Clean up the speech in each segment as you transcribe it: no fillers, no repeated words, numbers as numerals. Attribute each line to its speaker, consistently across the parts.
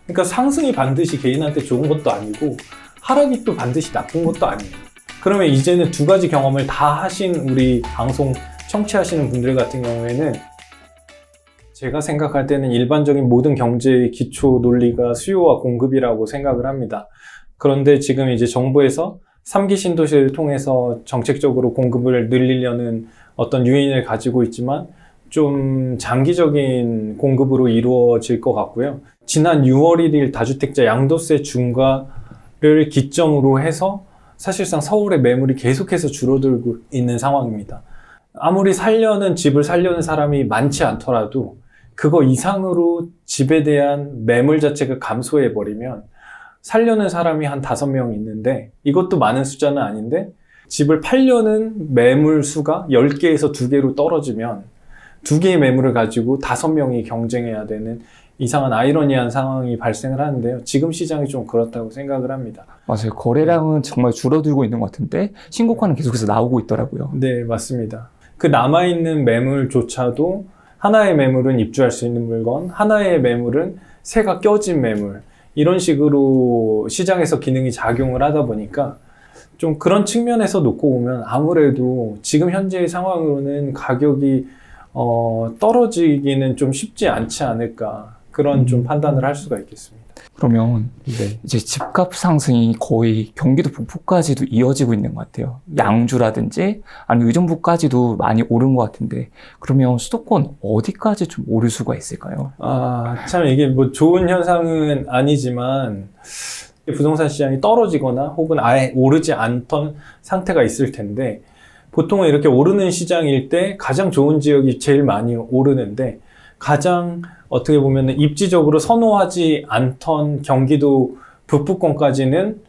Speaker 1: 그러니까 상승이 반드시 개인한테 좋은 것도 아니고 하락이 또 반드시 나쁜 것도 아니에요. 그러면 이제는 두 가지 경험을 다 하신 우리 방송 청취하시는 분들 같은 경우에는 제가 생각할 때는 일반적인 모든 경제의 기초 논리가 수요와 공급이라고 생각을 합니다. 그런데 지금 이제 정부에서 3기 신도시를 통해서 정책적으로 공급을 늘리려는 어떤 유인을 가지고 있지만 좀 장기적인 공급으로 이루어질 것 같고요. 지난 6월 1일 다주택자 양도세 중과를 기점으로 해서 사실상 서울의 매물이 계속해서 줄어들고 있는 상황입니다. 아무리 집을 살려는 사람이 많지 않더라도 그거 이상으로 집에 대한 매물 자체가 감소해버리면 살려는 사람이 한 5명 있는데 이것도 많은 숫자는 아닌데 집을 팔려는 매물 수가 10개에서 2개로 떨어지면 2개의 매물을 가지고 5명이 경쟁해야 되는 이상한 아이러니한 상황이 발생을 하는데요. 지금 시장이 좀 그렇다고 생각을 합니다.
Speaker 2: 맞아요. 거래량은 정말 줄어들고 있는 것 같은데 신고가는 계속해서 나오고 있더라고요.
Speaker 1: 네, 맞습니다. 그 남아있는 매물조차도 하나의 매물은 입주할 수 있는 물건, 하나의 매물은 새가 껴진 매물, 이런 식으로 시장에서 기능이 작용을 하다 보니까 좀 그런 측면에서 놓고 보면 아무래도 지금 현재의 상황으로는 가격이 떨어지기는 좀 쉽지 않지 않을까, 그런 좀 판단을 할 수가 있겠습니다.
Speaker 2: 그러면 이제 집값 상승이 거의 경기도 북부까지도 이어지고 있는 것 같아요. 양주라든지 아니면 의정부까지도 많이 오른 것 같은데 그러면 수도권 어디까지 좀 오를 수가 있을까요?
Speaker 1: 참 이게 뭐 좋은 현상은 아니지만 부동산 시장이 떨어지거나 혹은 아예 오르지 않던 상태가 있을 텐데 보통은 이렇게 오르는 시장일 때 가장 좋은 지역이 제일 많이 오르는데 가장 어떻게 보면 입지적으로 선호하지 않던 경기도 북부권까지는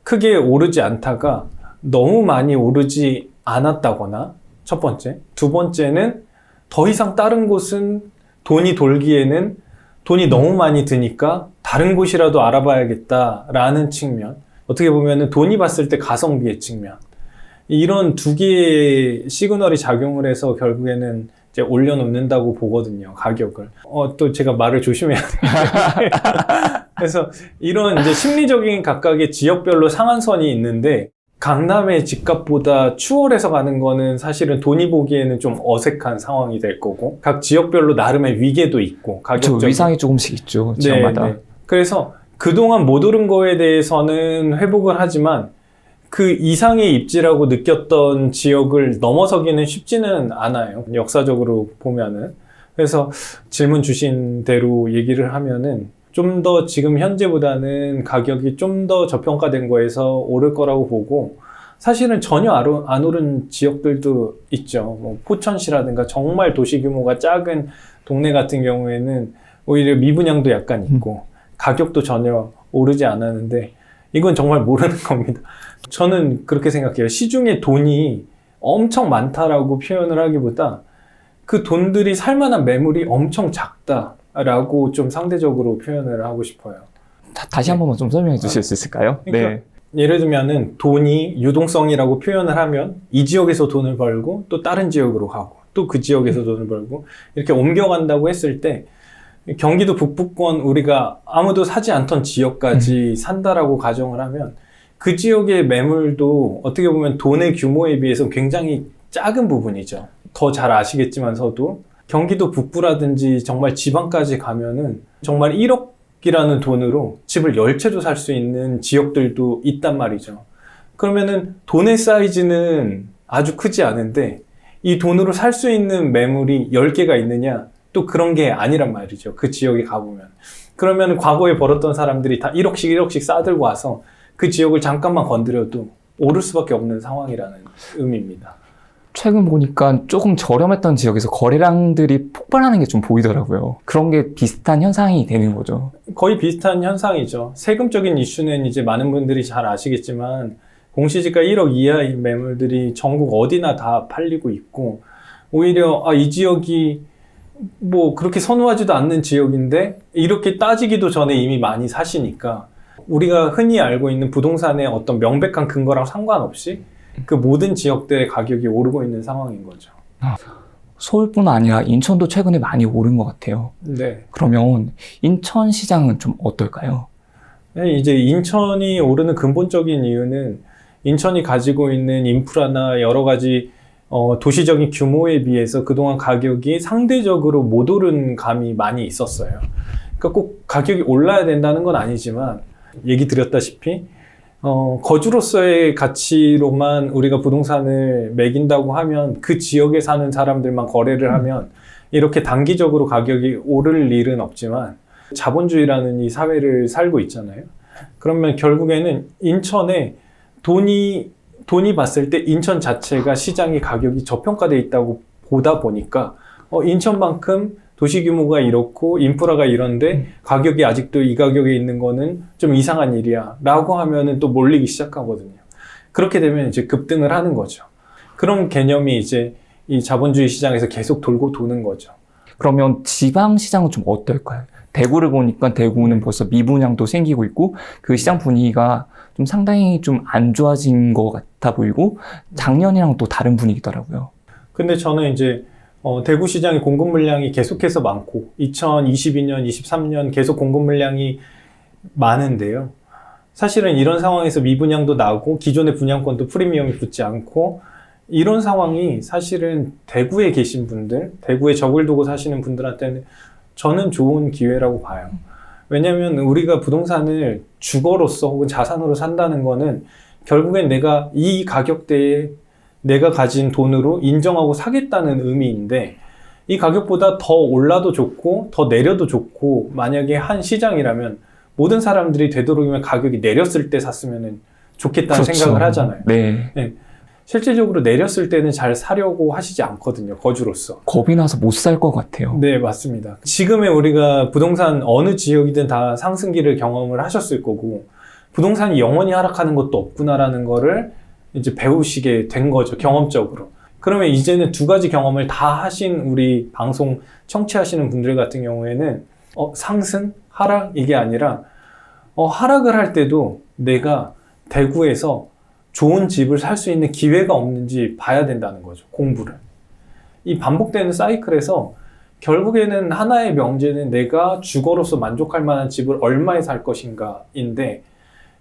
Speaker 1: 크게 오르지 않다가 너무 많이 오르지 않았다거나 첫 번째. 두 번째는 더 이상 다른 곳은 돈이 돌기에는 돈이 너무 많이 드니까 다른 곳이라도 알아봐야겠다라는 측면. 어떻게 보면 돈이 봤을 때 가성비의 측면. 이런 두 개의 시그널이 작용을 해서 결국에는 이제 올려놓는다고 보거든요, 가격을. 또 제가 말을 조심해야 돼요. 그래서 이런 이제 심리적인 각각의 지역별로 상한선이 있는데, 강남의 집값보다 추월해서 가는 거는 사실은 돈이 보기에는 좀 어색한 상황이 될 거고, 각 지역별로 나름의 위계도 있고, 가격적
Speaker 2: 위상이 조금씩 있죠, 지역마다.
Speaker 1: 네. 그래서 그동안 못 오른 거에 대해서는 회복을 하지만, 그 이상의 입지라고 느꼈던 지역을 넘어서기는 쉽지는 않아요. 역사적으로 보면은. 그래서 질문 주신 대로 얘기를 하면은 좀 더 지금 현재보다는 가격이 좀 더 저평가된 거에서 오를 거라고 보고 사실은 전혀 안 오른 지역들도 있죠. 뭐 포천시라든가 정말 도시 규모가 작은 동네 같은 경우에는 오히려 미분양도 약간 있고 가격도 전혀 오르지 않았는데 이건 정말 모르는 겁니다. 저는 그렇게 생각해요. 시중에 돈이 엄청 많다라고 표현을 하기보다 그 돈들이 살만한 매물이 엄청 작다라고 좀 상대적으로 표현을 하고 싶어요.
Speaker 2: 다시 한 번만 좀 설명해 주실 수 있을까요?
Speaker 1: 그러니까 예를 들면은 돈이 유동성이라고 표현을 하면 이 지역에서 돈을 벌고 또 다른 지역으로 가고 또 그 지역에서 돈을 벌고 이렇게 옮겨간다고 했을 때 경기도 북부권 우리가 아무도 사지 않던 지역까지 산다라고 가정을 하면 그 지역의 매물도 어떻게 보면 돈의 규모에 비해서 굉장히 작은 부분이죠. 더 잘 아시겠지만서도 경기도 북부라든지 정말 지방까지 가면은 정말 1억이라는 돈으로 집을 10채도 살 수 있는 지역들도 있단 말이죠. 그러면은 돈의 사이즈는 아주 크지 않은데 이 돈으로 살 수 있는 매물이 10개가 있느냐? 또 그런 게 아니란 말이죠. 그 지역에 가보면. 그러면 과거에 벌었던 사람들이 다 1억씩 1억씩 싸들고 와서 그 지역을 잠깐만 건드려도 오를 수밖에 없는 상황이라는 의미입니다.
Speaker 2: 최근 보니까 조금 저렴했던 지역에서 거래량들이 폭발하는 게 좀 보이더라고요. 그런 게 비슷한 현상이 되는 거죠.
Speaker 1: 거의 비슷한 현상이죠. 세금적인 이슈는 이제 많은 분들이 잘 아시겠지만 공시지가 1억 이하의 매물들이 전국 어디나 다 팔리고 있고 오히려 이 지역이 뭐 그렇게 선호하지도 않는 지역인데 이렇게 따지기도 전에 이미 많이 사시니까 우리가 흔히 알고 있는 부동산의 어떤 명백한 근거랑 상관없이 그 모든 지역들의 가격이 오르고 있는 상황인 거죠.
Speaker 2: 서울뿐 아니라 인천도 최근에 많이 오른 것 같아요.
Speaker 1: 네.
Speaker 2: 그러면 인천 시장은 좀 어떨까요?
Speaker 1: 네, 이제 인천이 오르는 근본적인 이유는 인천이 가지고 있는 인프라나 여러 가지 도시적인 규모에 비해서 그동안 가격이 상대적으로 못 오른 감이 많이 있었어요. 그러니까 꼭 가격이 올라야 된다는 건 아니지만 얘기 드렸다시피 거주로서의 가치로만 우리가 부동산을 매긴다고 하면 그 지역에 사는 사람들만 거래를 하면 이렇게 단기적으로 가격이 오를 일은 없지만 자본주의라는 이 사회를 살고 있잖아요. 그러면 결국에는 인천에 돈이 봤을 때 인천 자체가 시장이 가격이 저평가되어 있다고 보다 보니까 인천만큼 도시 규모가 이렇고 인프라가 이런데 가격이 아직도 이 가격에 있는 거는 좀 이상한 일이야 라고 하면은 또 몰리기 시작하거든요. 그렇게 되면 이제 급등을 하는 거죠. 그런 개념이 이제 이 자본주의 시장에서 계속 돌고 도는 거죠.
Speaker 2: 그러면 지방 시장은 좀 어떨까요? 대구를 보니까 대구는 벌써 미분양도 생기고 있고 그 시장 분위기가 좀 상당히 좀 안 좋아진 것 같아 보이고 작년이랑 또 다른 분위기더라고요.
Speaker 1: 근데 저는 이제 대구 시장의 공급 물량이 계속해서 많고 2022년, 23년 계속 공급 물량이 많은데요. 사실은 이런 상황에서 미분양도 나고 기존의 분양권도 프리미엄이 붙지 않고 이런 상황이 사실은 대구에 계신 분들, 대구에 적을 두고 사시는 분들한테는 저는 좋은 기회라고 봐요. 왜냐하면 우리가 부동산을 주거로서 혹은 자산으로 산다는 거는 결국엔 내가 이 가격대에 내가 가진 돈으로 인정하고 사겠다는 의미인데 이 가격보다 더 올라도 좋고 더 내려도 좋고 만약에 한 시장이라면 모든 사람들이 되도록이면 가격이 내렸을 때 샀으면 좋겠다는
Speaker 2: 그렇죠.
Speaker 1: 생각을 하잖아요.
Speaker 2: 네.
Speaker 1: 네. 실질적으로 내렸을 때는 잘 사려고 하시지 않거든요. 거주로서.
Speaker 2: 겁이 나서 못 살 것 같아요.
Speaker 1: 네, 맞습니다. 지금의 우리가 부동산 어느 지역이든 다 상승기를 경험을 하셨을 거고 부동산이 영원히 하락하는 것도 없구나라는 거를 이제 배우시게 된 거죠. 경험적으로. 그러면 이제는 두 가지 경험을 다 하신 우리 방송 청취하시는 분들 같은 경우에는 상승? 하락? 이게 아니라 하락을 할 때도 내가 대구에서 좋은 집을 살 수 있는 기회가 없는지 봐야 된다는 거죠. 공부를. 이 반복되는 사이클에서 결국에는 하나의 명제는 내가 주거로서 만족할 만한 집을 얼마에 살 것인가인데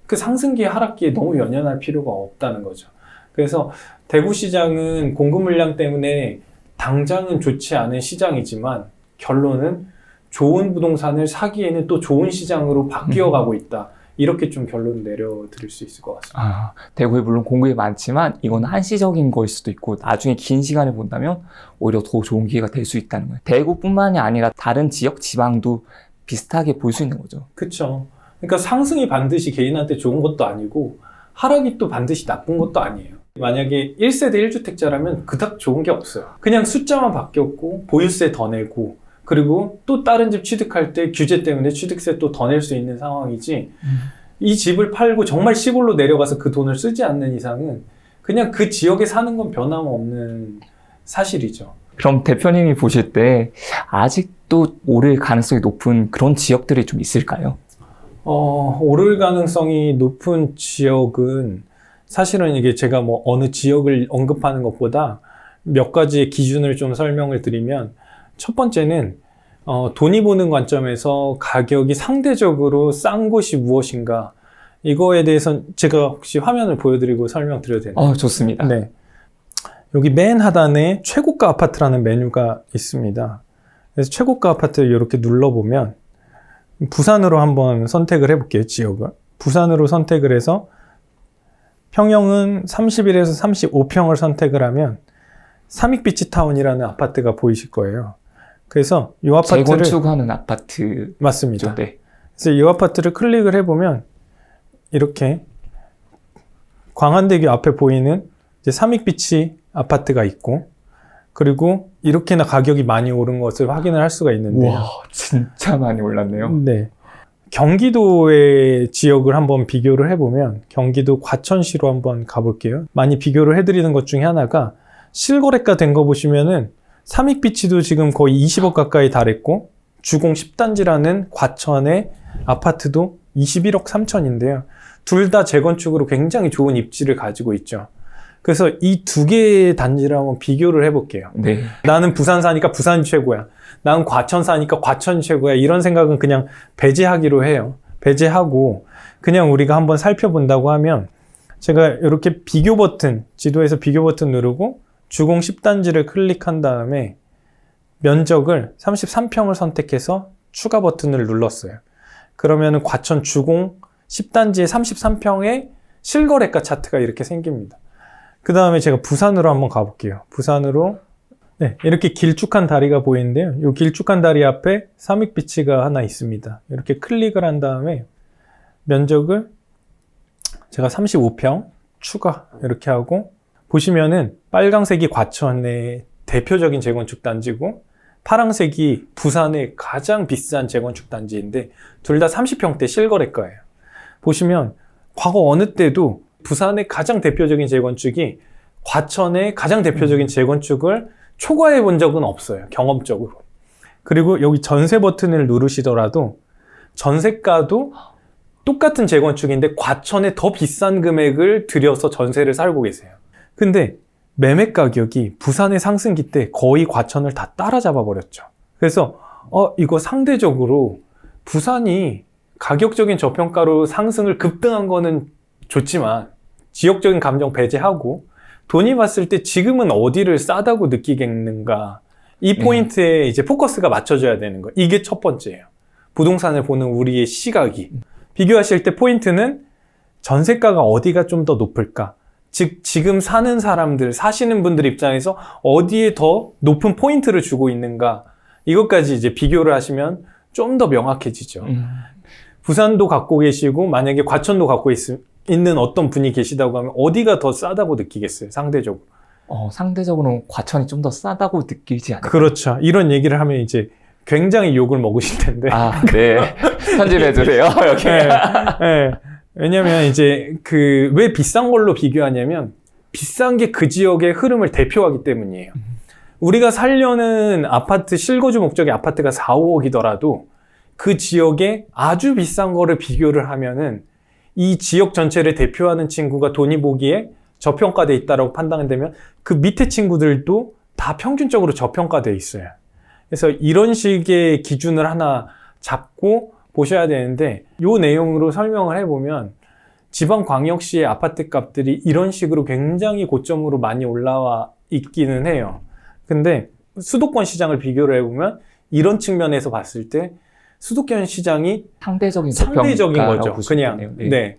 Speaker 1: 그 상승기에 하락기에 너무 연연할 필요가 없다는 거죠. 그래서 대구 시장은 공급 물량 때문에 당장은 좋지 않은 시장이지만 결론은 좋은 부동산을 사기에는 또 좋은 시장으로 바뀌어 가고 있다. 이렇게 좀 결론 내려드릴 수 있을 것 같습니다.
Speaker 2: 대구에 물론 공급이 많지만 이건 한시적인 거일 수도 있고 나중에 긴 시간을 본다면 오히려 더 좋은 기회가 될 수 있다는 거예요. 대구뿐만이 아니라 다른 지역, 지방도 비슷하게 볼 수 있는 거죠.
Speaker 1: 그렇죠. 그러니까 상승이 반드시 개인한테 좋은 것도 아니고 하락이 또 반드시 나쁜 것도 아니에요. 만약에 1세대 1주택자라면 그닥 좋은 게 없어요. 그냥 숫자만 바뀌었고 보유세 더 내고 그리고 또 다른 집 취득할 때 규제 때문에 취득세 또 더 낼 수 있는 상황이지 이 집을 팔고 정말 시골로 내려가서 그 돈을 쓰지 않는 이상은 그냥 그 지역에 사는 건 변함없는 사실이죠.
Speaker 2: 그럼 대표님이 보실 때 아직도 오를 가능성이 높은 그런 지역들이 좀 있을까요?
Speaker 1: 오를 가능성이 높은 지역은 사실은 이게 제가 뭐 어느 지역을 언급하는 것보다 몇 가지의 기준을 좀 설명을 드리면 첫 번째는 돈이 보는 관점에서 가격이 상대적으로 싼 곳이 무엇인가 이거에 대해서 제가 혹시 화면을 보여드리고 설명드려도 되나요?
Speaker 2: 좋습니다.
Speaker 1: 네. 여기 맨 하단에 최고가 아파트라는 메뉴가 있습니다. 그래서 최고가 아파트를 이렇게 눌러보면 부산으로 한번 선택을 해볼게요. 지역을. 부산으로 선택을 해서 평형은 31에서 35평을 선택을 하면 삼익비치타운이라는 아파트가 보이실 거예요. 그래서 이 아파트를
Speaker 2: 재건축하는 아파트
Speaker 1: 맞습니다.
Speaker 2: 네.
Speaker 1: 그래서 이 아파트를 클릭을 해보면 이렇게 광안대교 앞에 보이는 이제 삼익비치 아파트가 있고 그리고 이렇게나 가격이 많이 오른 것을 확인을 할 수가 있는데요.
Speaker 2: 와, 진짜 많이 올랐네요.
Speaker 1: 네. 경기도의 지역을 한번 비교를 해보면 경기도 과천시로 한번 가볼게요. 많이 비교를 해드리는 것 중에 하나가 실거래가 된 거 보시면은 삼익비치도 지금 거의 20억 가까이 달했고 주공 10단지라는 과천의 아파트도 21억 3천인데요. 둘 다 재건축으로 굉장히 좋은 입지를 가지고 있죠. 그래서 이 두 개의 단지를 한번 비교를 해볼게요.
Speaker 2: 네.
Speaker 1: 나는 부산 사니까 부산이 최고야. 나는 과천 사니까 과천이 최고야. 이런 생각은 그냥 배제하기로 해요. 배제하고 그냥 우리가 한번 살펴본다고 하면 제가 이렇게 비교 버튼, 지도에서 비교 버튼 누르고 주공 10단지를 클릭한 다음에 면적을 33평을 선택해서 추가 버튼을 눌렀어요. 그러면 과천 주공 10단지의 33평의 실거래가 차트가 이렇게 생깁니다. 그 다음에 제가 부산으로 한번 가볼게요. 부산으로 네, 이렇게 길쭉한 다리가 보이는데요. 이 길쭉한 다리 앞에 삼익비치가 하나 있습니다. 이렇게 클릭을 한 다음에 면적을 제가 35평 추가 이렇게 하고 보시면은 빨강색이 과천의 대표적인 재건축 단지고 파랑색이 부산의 가장 비싼 재건축 단지인데 둘 다 30평대 실거래가예요. 보시면 과거 어느 때도 부산의 가장 대표적인 재건축이 과천의 가장 대표적인 재건축을 초과해 본 적은 없어요. 경험적으로. 그리고 여기 전세 버튼을 누르시더라도 전세가도 똑같은 재건축인데 과천에 더 비싼 금액을 들여서 전세를 살고 계세요. 근데 매매 가격이 부산의 상승기 때 거의 과천을 다 따라잡아 버렸죠. 그래서 이거 상대적으로 부산이 가격적인 저평가로 상승을 급등한 거는 좋지만 지역적인 감정 배제하고 돈이 봤을 때 지금은 어디를 싸다고 느끼겠는가, 이 포인트에 이제 포커스가 맞춰져야 되는 거. 이게 첫 번째예요. 부동산을 보는 우리의 시각이. 비교하실 때 포인트는 전세가가 어디가 좀 더 높을까? 즉 지금 사는 사람들, 사시는 분들 입장에서 어디에 더 높은 포인트를 주고 있는가, 이것까지 이제 비교를 하시면 좀 더 명확해지죠. 부산도 갖고 계시고 만약에 과천도 갖고 있는 어떤 분이 계시다고 하면 어디가 더 싸다고 느끼겠어요, 상대적으로?
Speaker 2: 상대적으로는 과천이 좀 더 싸다고 느끼지 않을까요?
Speaker 1: 그렇죠. 이런 얘기를 하면 이제 굉장히 욕을 먹으실 텐데.
Speaker 2: 아, 네. 편집해주세요, 여기.
Speaker 1: 네, 네. 왜냐면 이제 왜 비싼 걸로 비교하냐면 비싼 게 그 지역의 흐름을 대표하기 때문이에요. 우리가 살려는 아파트, 실거주 목적의 아파트가 4, 5억이더라도 그 지역에 아주 비싼 거를 비교를 하면은 이 지역 전체를 대표하는 친구가 돈이 보기에 저평가돼 있다라고 판단되면 그 밑에 친구들도 다 평균적으로 저평가돼 있어요. 그래서 이런 식의 기준을 하나 잡고 보셔야 되는데, 이 내용으로 설명을 해보면 지방광역시의 아파트 값들이 이런 식으로 굉장히 고점으로 많이 올라와 있기는 해요. 근데 수도권 시장을 비교를 해보면 이런 측면에서 봤을 때 수도권 시장이
Speaker 2: 상대적인
Speaker 1: 상대적인 거죠.
Speaker 2: 저평가라고
Speaker 1: 그냥
Speaker 2: 보시면 되네요.
Speaker 1: 네.